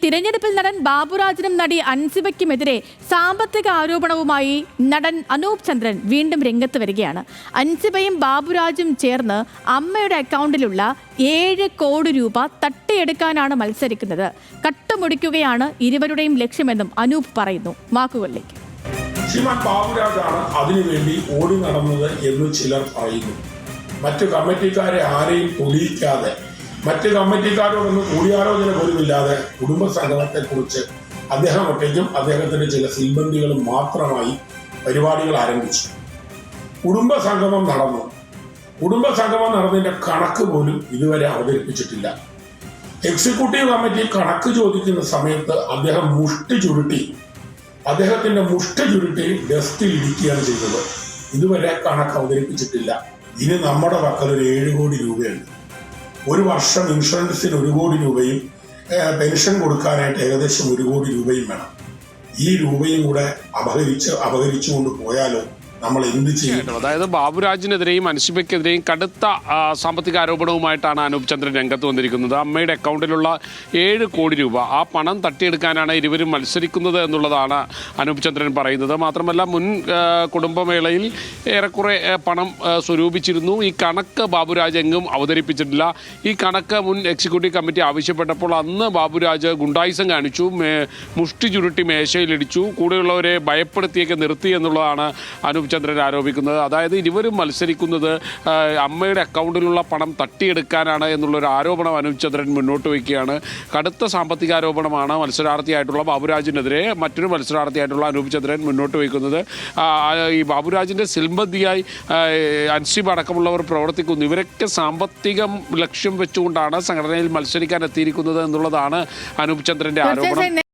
തിരഞ്ഞെടുപ്പിൽ നടൻ ബാബുരാജിനും നടി അൻസിബയ്ക്കുമെതിരെ സാമ്പത്തിക ആരോപണവുമായി നടൻ അനൂപ് ചന്ദ്രൻ വീണ്ടും രംഗത്ത് വരികയാണ്. അൻസിബയും ബാബുരാജും ചേർന്ന് അമ്മയുടെ അക്കൗണ്ടിലുള്ള 7 കോടി രൂപ തട്ടിയെടുക്കാനാണ് മത്സരിക്കുന്നത്. കട്ടുമുടിക്കുകയാണ് ഇരുവരുടെയും ലക്ഷ്യമെന്നും അനൂപ് പറയുന്നു. വാക്കുകളിലേക്ക്. ശ്രീമാൻ ബാബുരാജാണ് അതിനുവേണ്ടി ഓടി നടന്നത് എന്ന് ചിലർ പറയുന്നു. മറ്റു കമ്മിറ്റിക്കാരെ ആരെയും പൊടിയിക്കാതെ, മറ്റ് കമ്മിറ്റിക്കാരോടൊന്നും കൂടിയാലോചന പോലുമില്ലാതെ കുടുംബസംഗമത്തെക്കുറിച്ച് അദ്ദേഹം ഒറ്റയ്ക്കും അദ്ദേഹത്തിന്റെ ചില സിൽബന്ധികളും മാത്രമായി പരിപാടികൾ ആരംഭിച്ചു. കുടുംബസംഗമം നടന്നു. കുടുംബസംഗമം നടന്നതിന്റെ കണക്ക് പോലും ഇതുവരെ അവതരിപ്പിച്ചിട്ടില്ല. എക്സിക്യൂട്ടീവ് കമ്മിറ്റി കണക്ക് ചോദിക്കുന്ന സമയത്ത് അദ്ദേഹം അദ്ദേഹത്തിന്റെ മുഷ്ടി ചുരുട്ടി ഡെസ്കിൽ ഇരിക്കുകയാണ് ചെയ്തത്. ഇതുവരെ കണക്ക് അവതരിപ്പിച്ചിട്ടില്ല. ഇനി നമ്മുടെ പക്കൽ ഒരു 7 കോടി രൂപയുണ്ട്. ഒരു വർഷം ഇൻഷുറൻസിന് 1 കോടി രൂപയും പെൻഷൻ കൊടുക്കാനായിട്ട് ഏകദേശം 1 കോടി രൂപയും വേണം. ഈ രൂപയും കൂടെ അപഹരിച്ചുകൊണ്ട് പോയാലോ നമ്മൾ എന്ത് ചെയ്യും? അതായത് ബാബുരാജിനെതിരെയും അൻസിബയ്ക്കെതിരെയും കടുത്ത സാമ്പത്തിക ആരോപണവുമായിട്ടാണ് അനൂപ് ചന്ദ്രൻ രംഗത്ത് വന്നിരിക്കുന്നത്. അമ്മയുടെ അക്കൗണ്ടിലുള്ള 7 കോടി രൂപ, ആ പണം തട്ടിയെടുക്കാനാണ് ഇരുവരും മത്സരിക്കുന്നത് എന്നുള്ളതാണ് അനൂപ് ചന്ദ്രൻ പറയുന്നത്. മാത്രമല്ല, മുൻ കുടുംബമേളയിൽ ഏറെക്കുറെ പണം സ്വരൂപിച്ചിരുന്നു. ഈ കണക്ക് ബാബുരാജ് എങ്ങും അവതരിപ്പിച്ചിട്ടില്ല. ഈ കണക്ക് മുൻ എക്സിക്യൂട്ടീവ് കമ്മിറ്റി ആവശ്യപ്പെട്ടപ്പോൾ അന്ന് ബാബുരാജ് ഗുണ്ടായിസം കാണിച്ചു, മുഷ്ടി ചുരുട്ടി മേശയിലിടിച്ചു, കൂടെയുള്ളവരെ ഭയപ്പെടുത്തിയൊക്കെ നിർത്തി എന്നുള്ളതാണ് അനൂപ് ചന്ദ്രൻ ആരോപിക്കുന്നത്. അതായത് ഇരുവരും മത്സരിക്കുന്നത് അമ്മയുടെ അക്കൗണ്ടിലുള്ള പണം തട്ടിയെടുക്കാനാണ് എന്നുള്ളൊരു ആരോപണം അനൂപ് ചന്ദ്രൻ മുന്നോട്ട് വയ്ക്കുകയാണ്. കടുത്ത സാമ്പത്തിക ആരോപണമാണ് മത്സരാർത്ഥിയായിട്ടുള്ള ബാബുരാജിനെതിരെ മറ്റൊരു മത്സരാർത്ഥിയായിട്ടുള്ള അനൂപ് ചന്ദ്രൻ മുന്നോട്ട് വയ്ക്കുന്നത്. ഈ ബാബുരാജിൻ്റെ സിൽബന്ധിയായി അൻസിബ് അടക്കമുള്ളവർ പ്രവർത്തിക്കുന്നു. ഇവരൊക്കെ സാമ്പത്തികം ലക്ഷ്യം വെച്ചുകൊണ്ടാണ് സംഘടനയിൽ മത്സരിക്കാൻ എത്തിയിരിക്കുന്നത് എന്നുള്ളതാണ് അനൂപ് ചന്ദ്രൻ്റെ ആരോപണം.